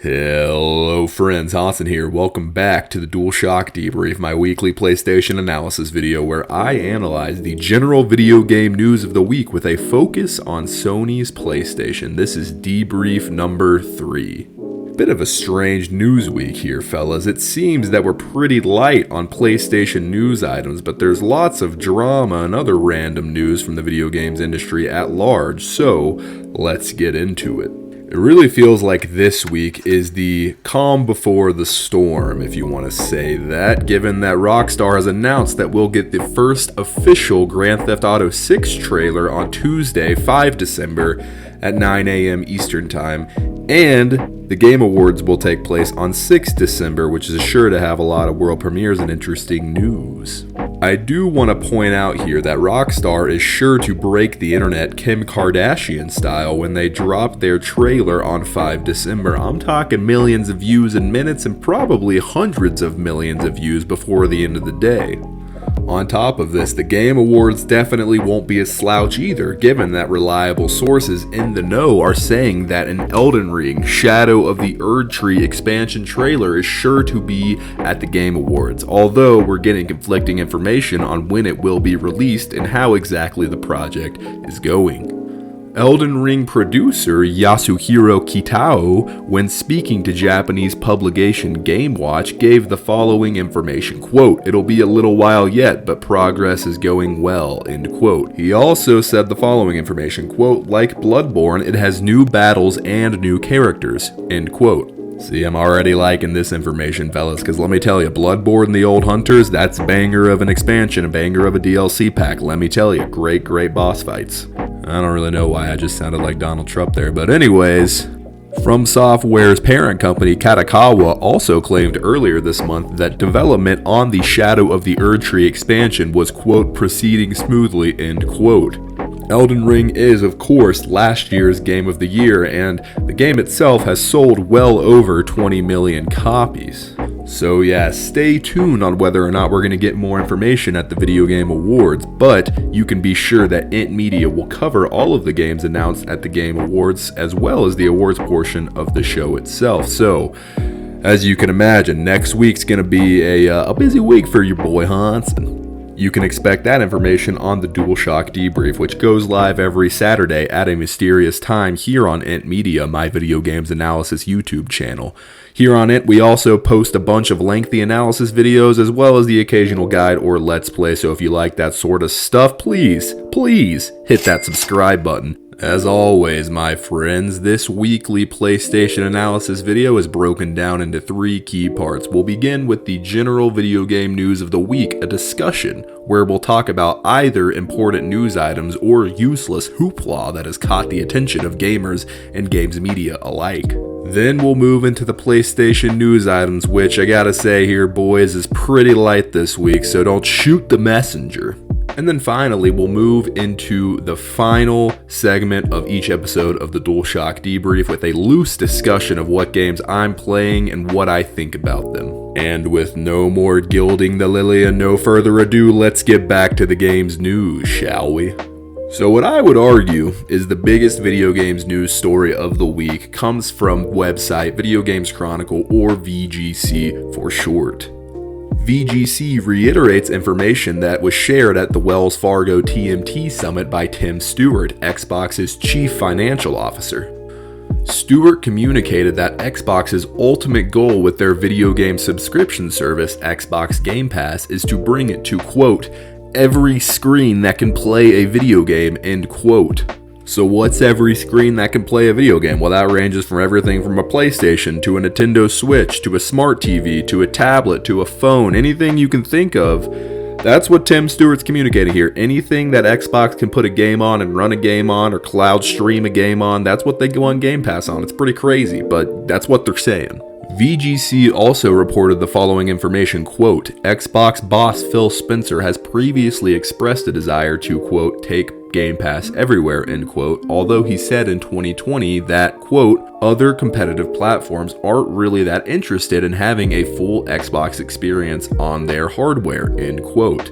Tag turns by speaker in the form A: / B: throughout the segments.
A: Hello friends, Honsin here. Welcome back to the DualShockDebrief, my weekly PlayStation analysis video where I analyze the general video game news of the week with a focus on Sony's PlayStation. This is debrief number 3. Bit of a strange news week here, fellas. It seems that we're pretty light on PlayStation news items, but there's lots of drama and other random news from the video games industry at large, so let's get into it. It really feels like this week is the calm before the storm, if you want to say that, given that Rockstar has announced that we'll get the first official Grand Theft Auto 6 trailer on Tuesday, 5 December at 9 a.m. Eastern Time, and the Game Awards will take place on 6 December, which is sure to have a lot of world premieres and interesting news. I do want to point out here that Rockstar is sure to break the internet Kim Kardashian style when they drop their trailer on 5 December. I'm talking millions of views in minutes and probably hundreds of millions of views before the end of the day. On top of this, the Game Awards definitely won't be a slouch either, given that reliable sources in the know are saying that an Elden Ring Shadow of the Erdtree expansion trailer is sure to be at the Game Awards, although we're getting conflicting information on when it will be released and how exactly the project is going. Elden Ring producer Yasuhiro Kitao, when speaking to Japanese publication Game Watch, gave the following information, quote, "It'll be a little while yet, but progress is going well," end quote. He also said the following information, quote, "Like Bloodborne, it has new battles and new characters," end quote. See, I'm already liking this information, fellas, because let me tell you, Bloodborne the Old Hunters, that's a banger of an expansion, a banger of a DLC pack, let me tell you, great boss fights. I don't really know why I just sounded like Donald Trump there, but anyways, From Software's parent company, Katakawa, also claimed earlier this month that development on the Shadow of the Erdtree expansion was, quote, "proceeding smoothly," end quote. Elden Ring is, of course, last year's Game of the Year, and the game itself has sold well over 20 million copies. So yeah, stay tuned on whether or not we're going to get more information at the Video Game Awards, but you can be sure that INT Media will cover all of the games announced at the Game Awards, as well as the awards portion of the show itself. So, as you can imagine, next week's going to be a busy week for your boy Honsin. You can expect that information on the DualShockDebrief, which goes live every Saturday at a mysterious time here on INT Media, my video games analysis YouTube channel. Here on it, we also post a bunch of lengthy analysis videos as well as the occasional guide or let's play, so if you like that sort of stuff, please hit that subscribe button. As always, my friends, this weekly PlayStation analysis video is broken down into 3 key parts. We'll begin with the general video game news of the week, a discussion where we'll talk about either important news items or useless hoopla that has caught the attention of gamers and games media alike. Then we'll move into the PlayStation news items, which I gotta say here, boys, is pretty light this week, so don't shoot the messenger. And then finally, we'll move into the final segment of each episode of the DualShockDebrief with a loose discussion of what games I'm playing and what I think about them. And with no more gilding the lily and no further ado, let's get back to the game's news, shall we? So what I would argue is the biggest video games news story of the week comes from website Video Games Chronicle, or VGC for short. VGC reiterates information that was shared at the Wells Fargo TMT Summit by Tim Stewart, Xbox's chief financial officer. Stewart communicated that Xbox's ultimate goal with their video game subscription service, Xbox Game Pass, is to bring it to, quote, "every screen that can play a video game," end quote. So what's every screen that can play a video game? Well, that ranges from everything from a PlayStation to a Nintendo Switch to a smart TV to a tablet to a phone, anything you can think of. That's what Tim Stewart's communicating here. Anything that Xbox can put a game on and run a game on or cloud stream a game on, that's what they go on Game Pass on. It's pretty crazy, but that's what they're saying. VGC also reported the following information, quote, "Xbox boss Phil Spencer has previously expressed a desire to, quote, take Game Pass everywhere," end quote, although he said in 2020 that, quote, "other competitive platforms aren't really that interested in having a full Xbox experience on their hardware," end quote.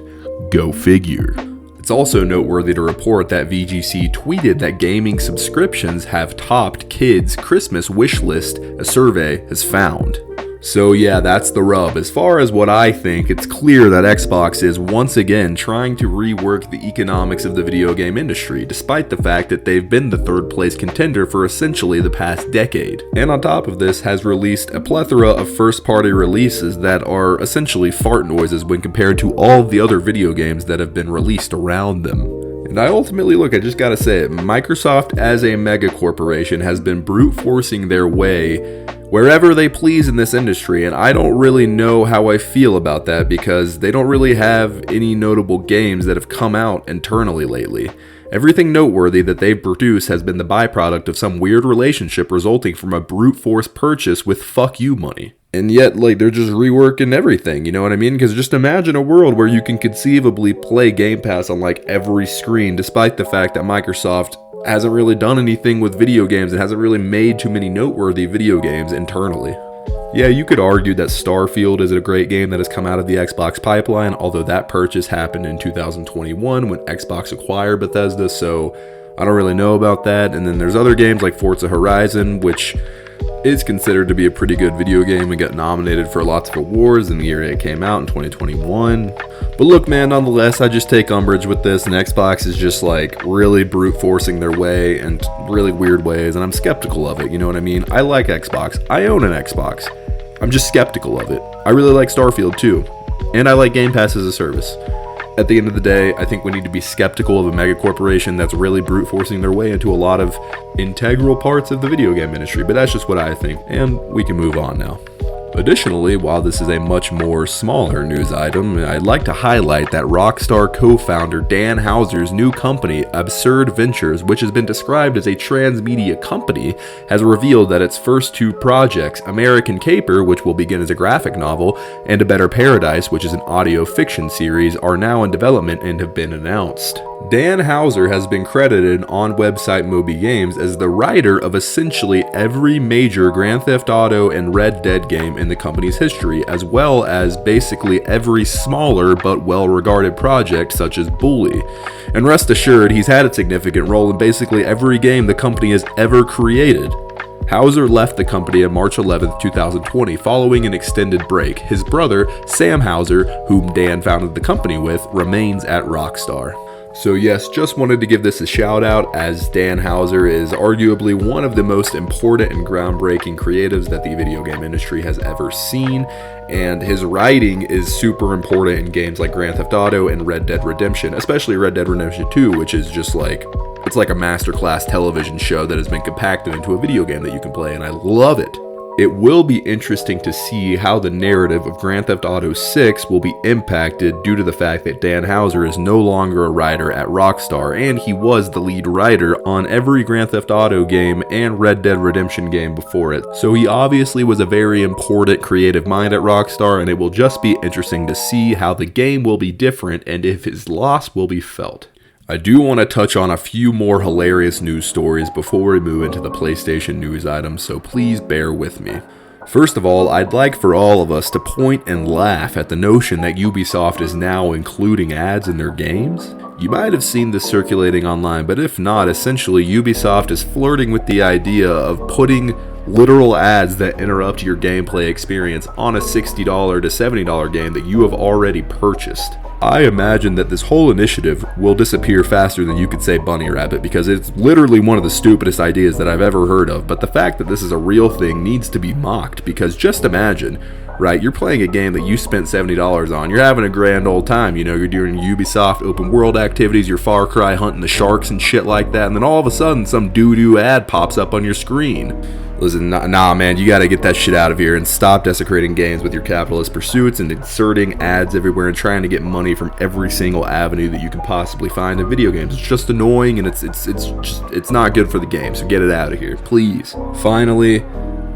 A: Go figure. It's also noteworthy to report that VGC tweeted that gaming subscriptions have topped kids' Christmas wish list, a survey has found. So yeah, that's the rub. As far as what I think, it's clear that Xbox is once again trying to rework the economics of the video game industry, despite the fact that they've been the third place contender for essentially the past decade. And on top of this, has released a plethora of first-party releases that are essentially fart noises when compared to all of the other video games that have been released around them. And I just gotta say it, Microsoft as a mega corporation has been brute forcing their way wherever they please in this industry, and I don't really know how I feel about that because they don't really have any notable games that have come out internally lately. Everything noteworthy that they've produced has been the byproduct of some weird relationship resulting from a brute force purchase with fuck you money. And yet, they're just reworking everything, you know what I mean? Because just imagine a world where you can conceivably play Game Pass on every screen, despite the fact that Microsoft hasn't really done anything with video games and hasn't really made too many noteworthy video games internally. Yeah, you could argue that Starfield is a great game that has come out of the Xbox pipeline, although that purchase happened in 2021 when Xbox acquired Bethesda, so I don't really know about that. And then there's other games like Forza Horizon, which is considered to be a pretty good video game and got nominated for lots of awards in the year it came out in 2021. But look, man, nonetheless, I just take umbrage with this, and Xbox is just really brute forcing their way in really weird ways, and I'm skeptical of it, you know what I mean? I like Xbox. I own an Xbox. I'm just skeptical of it. I really like Starfield too, and I like Game Pass as a service. At the end of the day, I think we need to be skeptical of a mega corporation that's really brute forcing their way into a lot of integral parts of the video game industry, but that's just what I think, and we can move on now. Additionally, while this is a much more smaller news item, I'd like to highlight that Rockstar co-founder Dan Houser's new company, Absurd Ventures, which has been described as a transmedia company, has revealed that its first two projects, American Caper, which will begin as a graphic novel, and A Better Paradise, which is an audio fiction series, are now in development and have been announced. Dan Houser has been credited on website Moby Games as the writer of essentially every major Grand Theft Auto and Red Dead game in the company's history, as well as basically every smaller but well-regarded project such as Bully. And rest assured, he's had a significant role in basically every game the company has ever created. Houser left the company on March 11, 2020, following an extended break. His brother, Sam Houser, whom Dan founded the company with, remains at Rockstar. So yes, just wanted to give this a shout out, as Dan Houser is arguably one of the most important and groundbreaking creatives that the video game industry has ever seen, and his writing is super important in games like Grand Theft Auto and Red Dead Redemption, especially Red Dead Redemption 2, which is just it's like a masterclass television show that has been compacted into a video game that you can play, and I love it. It will be interesting to see how the narrative of Grand Theft Auto 6 will be impacted due to the fact that Dan Houser is no longer a writer at Rockstar, and he was the lead writer on every Grand Theft Auto game and Red Dead Redemption game before it. So he obviously was a very important creative mind at Rockstar, and it will just be interesting to see how the game will be different and if his loss will be felt. I do want to touch on a few more hilarious news stories before we move into the PlayStation news items, so please bear with me. First of all, I'd like for all of us to point and laugh at the notion that Ubisoft is now including ads in their games. You might have seen this circulating online, but if not, essentially Ubisoft is flirting with the idea of putting literal ads that interrupt your gameplay experience on a $60 to $70 game that you have already purchased. I imagine that this whole initiative will disappear faster than you could say bunny rabbit, because it's literally one of the stupidest ideas that I've ever heard of, but the fact that this is a real thing needs to be mocked, because just imagine, right, you're playing a game that you spent $70 on, you're having a grand old time, you're doing Ubisoft open world activities, you're Far Cry hunting the sharks and shit like that, and then all of a sudden some doo-doo ad pops up on your screen. Listen, nah man, you gotta get that shit out of here and stop desecrating games with your capitalist pursuits and inserting ads everywhere and trying to get money from every single avenue that you can possibly find in video games. It's just annoying, and it's not good for the game, so get it out of here, please. Finally,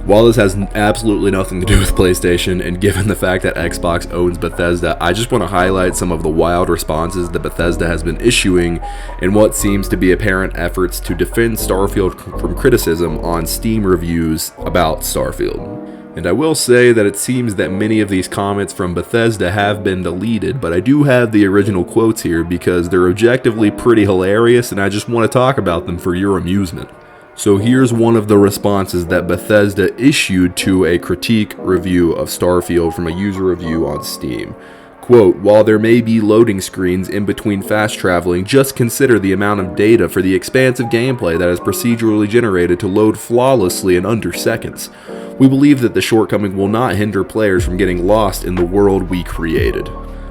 A: while this has absolutely nothing to do with PlayStation, and given the fact that Xbox owns Bethesda, I just want to highlight some of the wild responses that Bethesda has been issuing in what seems to be apparent efforts to defend Starfield from criticism on Steam reviews about Starfield. And I will say that it seems that many of these comments from Bethesda have been deleted, but I do have the original quotes here because they're objectively pretty hilarious and I just want to talk about them for your amusement. So here's one of the responses that Bethesda issued to a critique review of Starfield from a user review on Steam. Quote, while there may be loading screens in between fast traveling, just consider the amount of data for the expansive gameplay that is procedurally generated to load flawlessly in under seconds. We believe that the shortcoming will not hinder players from getting lost in the world we created.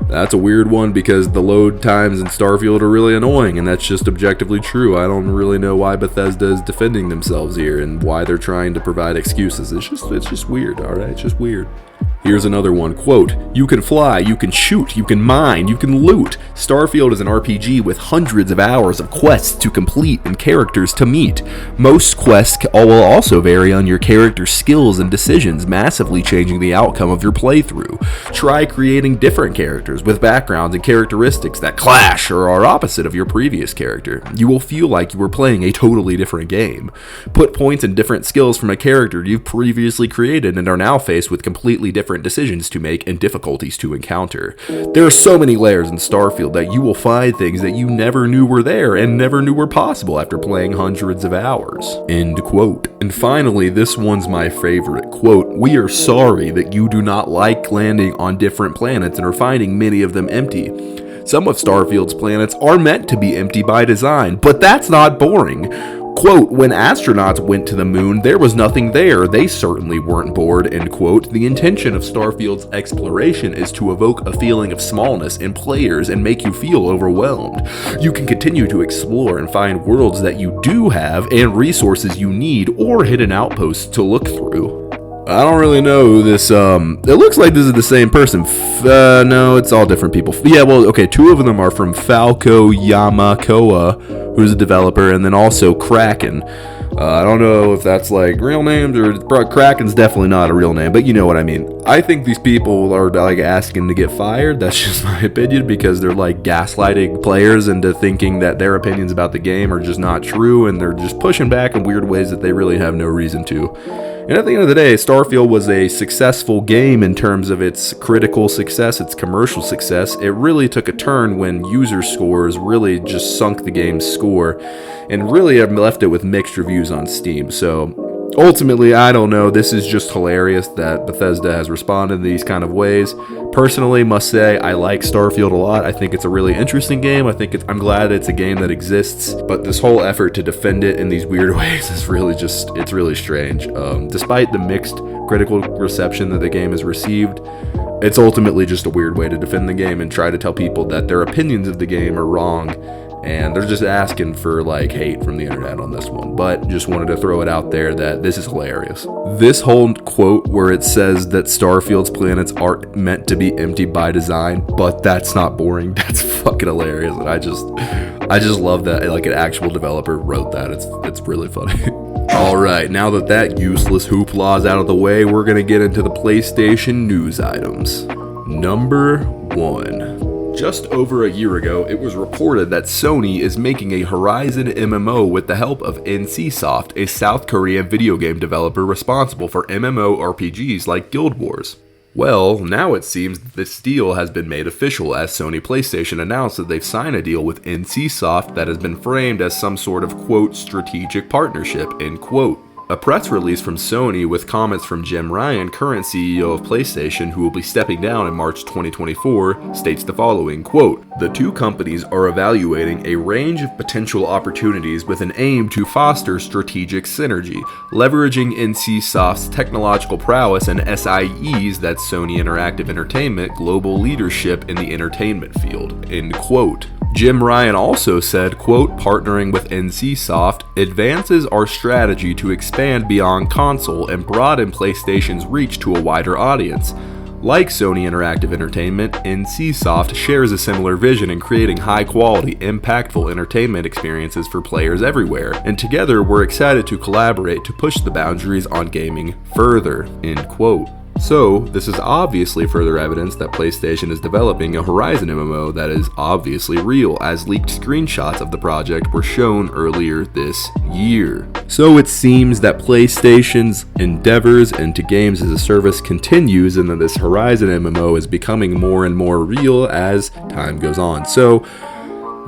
A: That's a weird one because the load times in Starfield are really annoying, and that's just objectively true. I don't really know why Bethesda is defending themselves here and why they're trying to provide excuses. It's just weird, alright? It's just weird. Here's another one, quote, you can fly, you can shoot, you can mine, you can loot. Starfield is an RPG with hundreds of hours of quests to complete and characters to meet. Most quests will also vary on your character's skills and decisions, massively changing the outcome of your playthrough. Try creating different characters with backgrounds and characteristics that clash or are opposite of your previous character. You will feel like you were playing a totally different game. Put points in different skills from a character you've previously created and are now faced with completely different decisions to make and difficulties to encounter. There are so many layers in Starfield that you will find things that you never knew were there and never knew were possible after playing hundreds of hours. End quote. And finally, this one's my favorite. Quote, we are sorry that you do not like landing on different planets and are finding many of them empty. Some of Starfield's planets are meant to be empty by design, but that's not boring. Quote, when astronauts went to the moon, there was nothing there. They certainly weren't bored, end quote. The intention of Starfield's exploration is to evoke a feeling of smallness in players and make you feel overwhelmed. You can continue to explore and find worlds that you do have and resources you need or hidden outposts to look through. I don't really know who this, it looks like this is the same person. No, it's all different people. Yeah, well, okay, two of them are from Falco Yamakoa, who's a developer, and then also Kraken. I don't know if that's like real names or Kraken's definitely not a real name, but you know what I mean. I think these people are like asking to get fired. That's just my opinion because they're like gaslighting players into thinking that their opinions about the game are just not true, and they're just pushing back in weird ways that they really have no reason to. And at the end of the day, Starfield was a successful game in terms of its critical success, its commercial success. It really took a turn when user scores really just sunk the game's score and really have left it with mixed reviews on Steam. So ultimately, I don't know. This is just hilarious that Bethesda has responded in these kind of ways. Personally, must say I like Starfield a lot. I think it's a really interesting game. I'm glad it's a game that exists. But this whole effort to defend it in these weird ways is really it's really strange. Despite the mixed critical reception that the game has received, it's ultimately just a weird way to defend the game and try to tell people that their opinions of the game are wrong. And they're just asking for like hate from the internet on this one. But just wanted to throw it out there that this is hilarious. This whole quote where it says that Starfield's planets are meant to be empty by design, but that's not boring. That's fucking hilarious. And I just love that like an actual developer wrote that. It's really funny. Alright, now that useless hoopla is out of the way, we're gonna get into the PlayStation news items. Number 1. Just over a year ago, it was reported that Sony is making a Horizon MMO with the help of NCSoft, a South Korean video game developer responsible for MMORPGs like Guild Wars. Well, now it seems that this deal has been made official as Sony PlayStation announced that they've signed a deal with NCSoft that has been framed as some sort of, quote, strategic partnership, end quote. A press release from Sony with comments from Jim Ryan, current CEO of PlayStation, who will be stepping down in March 2024, states the following, quote, the two companies are evaluating a range of potential opportunities with an aim to foster strategic synergy, leveraging NCSoft's technological prowess and SIE's, that's Sony Interactive Entertainment, global leadership in the entertainment field, end quote. Jim Ryan also said, quote, partnering with NCSoft advances our strategy to expand beyond console and broaden PlayStation's reach to a wider audience. Like Sony Interactive Entertainment, NCSoft shares a similar vision in creating high-quality, impactful entertainment experiences for players everywhere, and together we're excited to collaborate to push the boundaries on gaming further, end quote. So, this is obviously further evidence that PlayStation is developing a Horizon MMO that is obviously real, as leaked screenshots of the project were shown earlier this year. So it seems that PlayStation's endeavors into games as a service continues, and that this Horizon MMO is becoming more and more real as time goes on. So,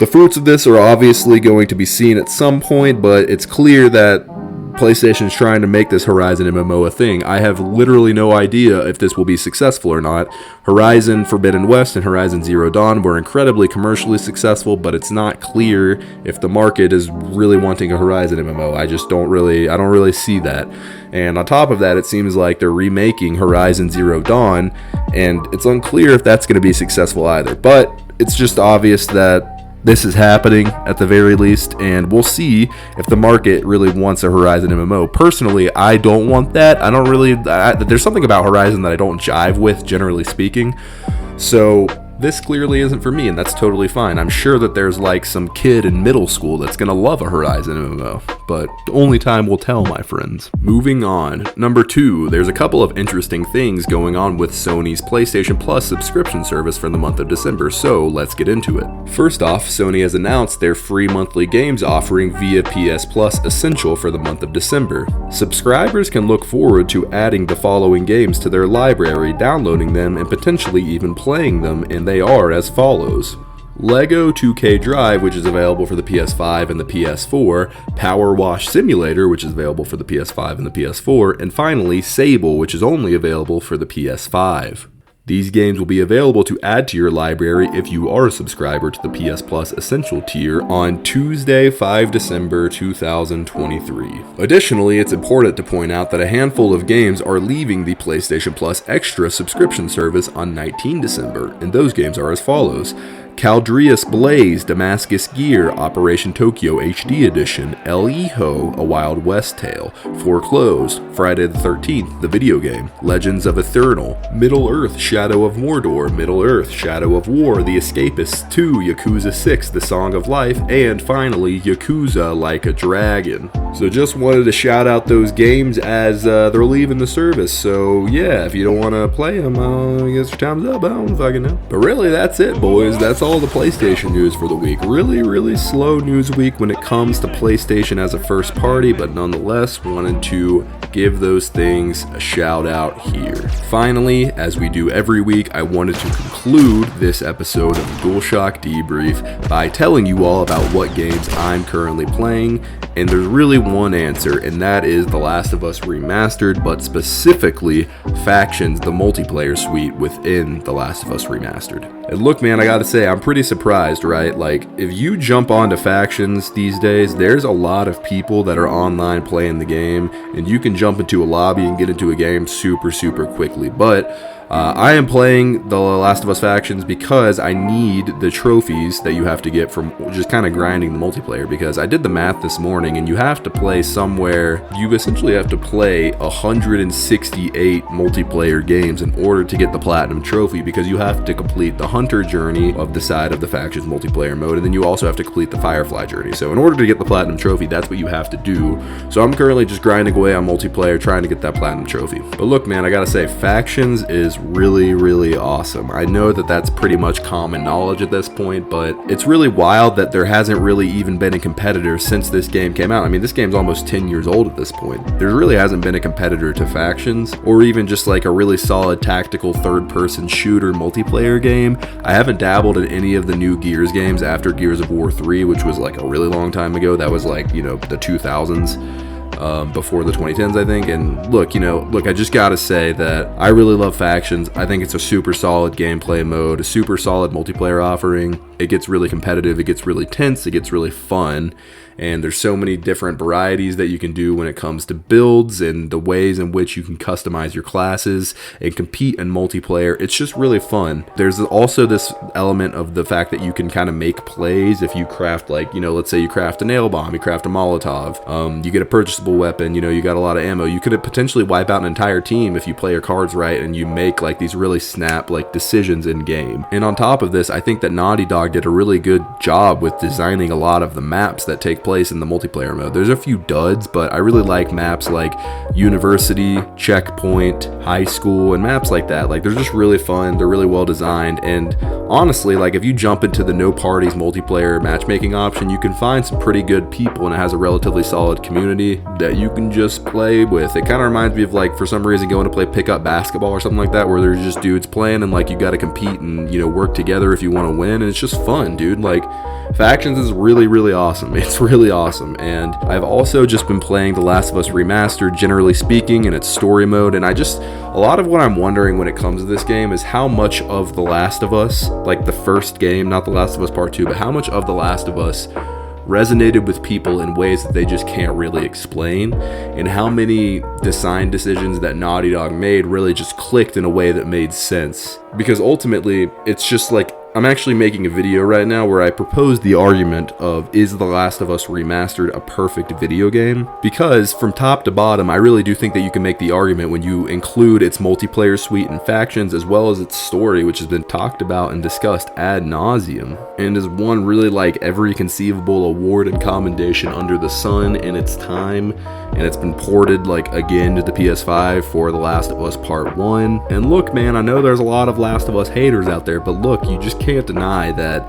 A: the fruits of this are obviously going to be seen at some point, but it's clear that PlayStation's trying to make this Horizon MMO a thing. I have literally no idea if this will be successful or not. Horizon Forbidden West and Horizon Zero Dawn were incredibly commercially successful, but it's not clear if the market is really wanting a Horizon MMO. I don't really see that. And on top of that, it seems like they're remaking Horizon Zero Dawn, and it's unclear if that's going to be successful either. But it's just obvious that this is happening at the very least, and we'll see if the market really wants a Horizon MMO. Personally, I don't want that. There's something about Horizon that I don't jive with, generally speaking. So this clearly isn't for me, and that's totally fine. I'm sure that there's like some kid in middle school that's gonna love a Horizon MMO, but only time will tell, my friends. Moving on. Number 2, there's a couple of interesting things going on with Sony's PlayStation Plus subscription service for the month of December, so let's get into it. First off, Sony has announced their free monthly games offering via PS Plus Essential for the month of December. Subscribers can look forward to adding the following games to their library, downloading them, and potentially even playing them, and they are as follows: Lego 2K Drive, which is available for the PS5 and the PS4, Power Wash Simulator, which is available for the PS5 and the PS4, and finally Sable, which is only available for the PS5. These games will be available to add to your library if you are a subscriber to the PS Plus Essential tier on Tuesday, 5 December 2023. Additionally, it's important to point out that a handful of games are leaving the PlayStation Plus Extra subscription service on 19 December, and those games are as follows: Caldrius Blaze, Damascus Gear, Operation Tokyo HD Edition, El-Hijo, A Wild West Tale, Foreclosed, Friday the 13th, the video game, Legends of Eternal, Middle-earth, Shadow of Mordor, Middle-earth, Shadow of War, The Escapists 2, Yakuza 6, The Song of Life, and finally, Yakuza Like a Dragon. So just wanted to shout out those games as they're leaving the service. So yeah, if you don't want to play them, I guess your time's up. I don't fucking know. But really, that's it, boys. That's all the PlayStation news for the week. Really slow news week when it comes to PlayStation as a first party, but nonetheless wanted to give those things a shout out here. Finally, as we do every week, I wanted to conclude this episode of the DualShock Debrief by telling you all about what games I'm currently playing, and there's really one answer, and that is The Last of Us Remastered, but specifically Factions, the multiplayer suite within The Last of Us Remastered. And look, man, I gotta say, I'm pretty surprised, right? Like, if you jump onto Factions these days, there's a lot of people that are online playing the game, and you can jump into a lobby and get into a game super quickly. But I am playing The Last of Us Factions because I need the trophies that you have to get from just kind of grinding the multiplayer, because I did the math this morning, and you have to play somewhere, you essentially have to play 168 multiplayer games in order to get the Platinum Trophy, because you have to complete the Hunter journey of the side of the Factions multiplayer mode, and then you also have to complete the Firefly journey. So in order to get the Platinum Trophy, that's what you have to do. So I'm currently just grinding away on multiplayer, trying to get that Platinum Trophy. But look, man, I gotta say, Factions is really awesome. I know that that's pretty much common knowledge at this point, but it's really wild that there hasn't really even been a competitor since this game came out. I mean, this game's almost 10 years old at this point. There really hasn't been a competitor to Factions, or even just like a really solid tactical third-person shooter multiplayer game. I haven't dabbled in any of the new Gears games after Gears of War 3, which was like a really long time ago. That was like, the 2000s. Before the 2010s, I think. And look, I just gotta say that I really love Factions. I think it's a super solid gameplay mode, a super solid multiplayer offering. It gets really competitive, it gets really tense, it gets really fun, and there's so many different varieties that you can do when it comes to builds and the ways in which you can customize your classes and compete in multiplayer. It's just really fun. There's also this element of the fact that you can kind of make plays if you craft, like, let's say you craft a nail bomb, you craft a Molotov, you get a purchasable weapon, you got a lot of ammo. You could potentially wipe out an entire team if you play your cards right and you make like these really snap like decisions in game. And on top of this, I think that Naughty Dog Dog did a really good job with designing a lot of the maps that take place in the multiplayer mode. There's a few duds, but I really like maps like University, Checkpoint, High School, and maps like that. Like, they're just really fun, they're really well designed, and honestly, like, if you jump into the no parties multiplayer matchmaking option, you can find some pretty good people, and it has a relatively solid community that you can just play with. It kind of reminds me of, like, for some reason going to play pickup basketball or something like that, where there's just dudes playing and like you got to compete and, you know, work together if you want to win, and it's just fun, dude. Like, Factions is really awesome. It's really awesome. And I've also just been playing The Last of Us Remastered, generally speaking, in its story mode, and a lot of what I'm wondering when it comes to this game is how much of The Last of Us, like the first game, not The Last of Us Part 2, but how much of The Last of Us resonated with people in ways that they just can't really explain, and how many design decisions that Naughty Dog made really just clicked in a way that made sense. Because ultimately, it's just like, I'm actually making a video right now where I propose the argument of, is The Last of Us Remastered a perfect video game? Because from top to bottom, I really do think that you can make the argument when you include its multiplayer suite and factions, as well as its story, which has been talked about and discussed ad nauseum, and has won really like every conceivable award and commendation under the sun in its time, and it's been ported like again to the PS5 for The Last of Us Part 1. And look, man, I know there's a lot of Last of Us haters out there, but look, you just can't deny that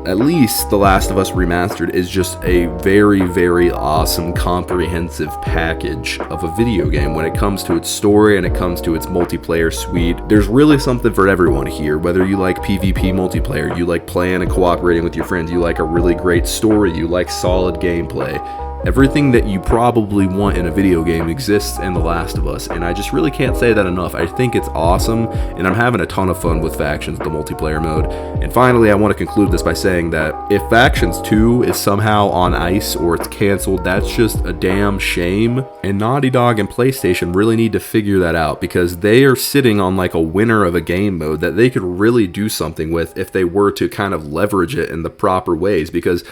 A: at least The Last of Us Remastered is just a very awesome, comprehensive package of a video game when it comes to its story and it comes to its multiplayer suite. There's really something for everyone here, whether you like PvP multiplayer, you like playing and cooperating with your friends, you like a really great story, you like solid gameplay. Everything that you probably want in a video game exists in The Last of Us, and I just really can't say that enough. I think it's awesome, and I'm having a ton of fun with Factions, the multiplayer mode. And finally, I want to conclude this by saying that if Factions 2 is somehow on ice or it's canceled, that's just a damn shame. And Naughty Dog and PlayStation really need to figure that out, because they are sitting on like a winner of a game mode that they could really do something with if they were to kind of leverage it in the proper ways. Because,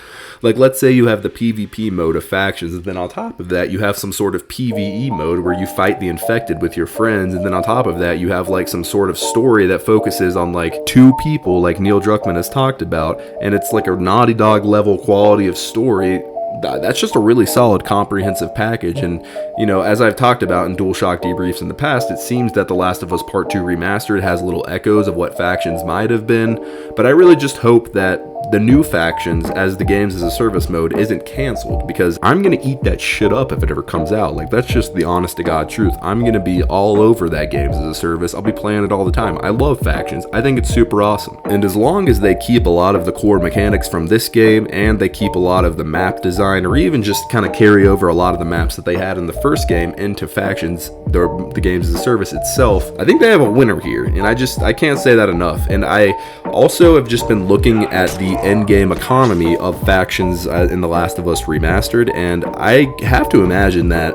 A: like, let's say you have the PvP mode of Factions, and then on top of that you have some sort of PvE mode where you fight the infected with your friends, and then on top of that you have like some sort of story that focuses on like two people, like Neil Druckmann has talked about, and it's like a Naughty Dog level quality of story. That's just a really solid, comprehensive package. And, you know, as I've talked about in DualShock debriefs in the past, it seems that The Last of Us Part 2 Remastered has little echoes of what Factions might have been, but I really just hope that the new Factions as the games as a service mode isn't canceled, because I'm gonna eat that shit up if it ever comes out. Like, that's just the honest to God truth. I'm gonna be all over that games as a service. I'll be playing it all the time. I love Factions. I think it's super awesome. And as long as they keep a lot of the core mechanics from this game, and they keep a lot of the map design, or even just kind of carry over a lot of the maps that they had in the first game into Factions, the games as a service itself, I think they have a winner here. And I can't say that enough. And I also have just been looking at the end game economy of Factions in The Last of Us Remastered, and I have to imagine that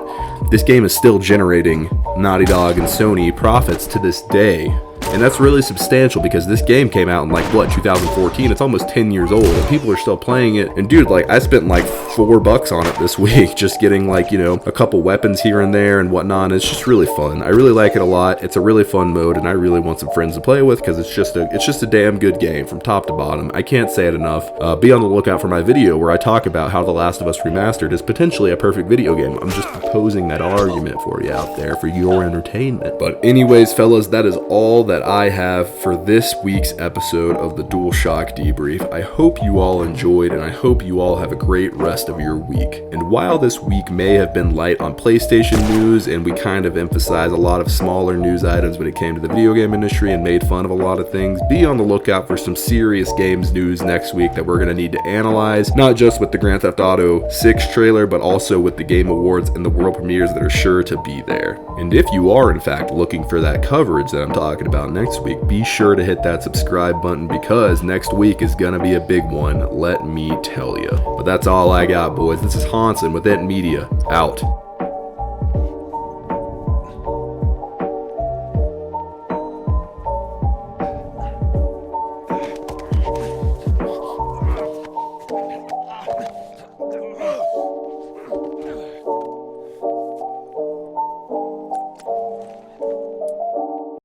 A: this game is still generating Naughty Dog and Sony profits to this day. And that's really substantial, because this game came out in like, what, 2014? It's almost 10 years old, and people are still playing it. And dude, like, I spent like $4 on it this week, just getting like, you know, a couple weapons here and there and whatnot. And it's just really fun. I really like it a lot. It's a really fun mode, and I really want some friends to play with, because it's just a damn good game from top to bottom. I can't say it enough. Be on the lookout for my video where I talk about how The Last of Us Remastered is potentially a perfect video game. I'm just proposing that argument for you out there for your entertainment. But anyways, fellas, that is all that I have for this week's episode of the DualShock Debrief. I hope you all enjoyed, and I hope you all have a great rest of your week. And while this week may have been light on PlayStation news, and we kind of emphasized a lot of smaller news items when it came to the video game industry and made fun of a lot of things, be on the lookout for some serious games news next week that we're going to need to analyze, not just with the Grand Theft Auto 6 trailer, but also with the Game Awards and the world premieres that are sure to be there. And if you are in fact looking for that coverage that I'm talking about next week, be sure to hit that subscribe button, because next week is gonna be a big one, let me tell you. But that's all I got, boys. This is Honsin with INT Media, out.